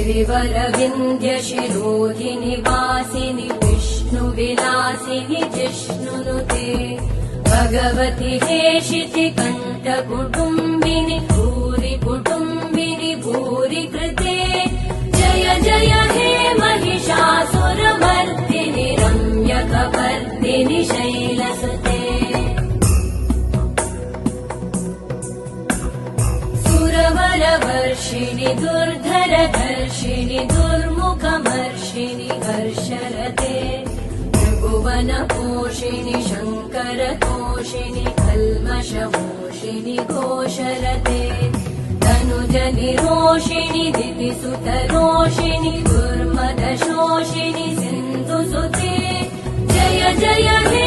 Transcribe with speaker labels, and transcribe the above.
Speaker 1: गिरिवरविन्ध्यशिरोधिनि वासिनि विष्णुविलासिनि जिष्णुनुते भगवति हेशिति कण्ठकुटुम्बिनि भूरि कुटुम्बिनि भूरि कृते जय जय हे महिषासुरमर्दिनि रम्यकपर्दिनि शैलसुते सुरवरवर्षिणि दुर्धरधर्षिणि दुर्मुखमर्षिणि हर्षरते त्रिभुवनपोषिणि शङ्करतोषिणि कल्मषमोषिणि घोषरते तनुजनिरोषिणि दितिसुतरोषिणि दुर्मदशोषिणि सिन्धुसुते जय जय हे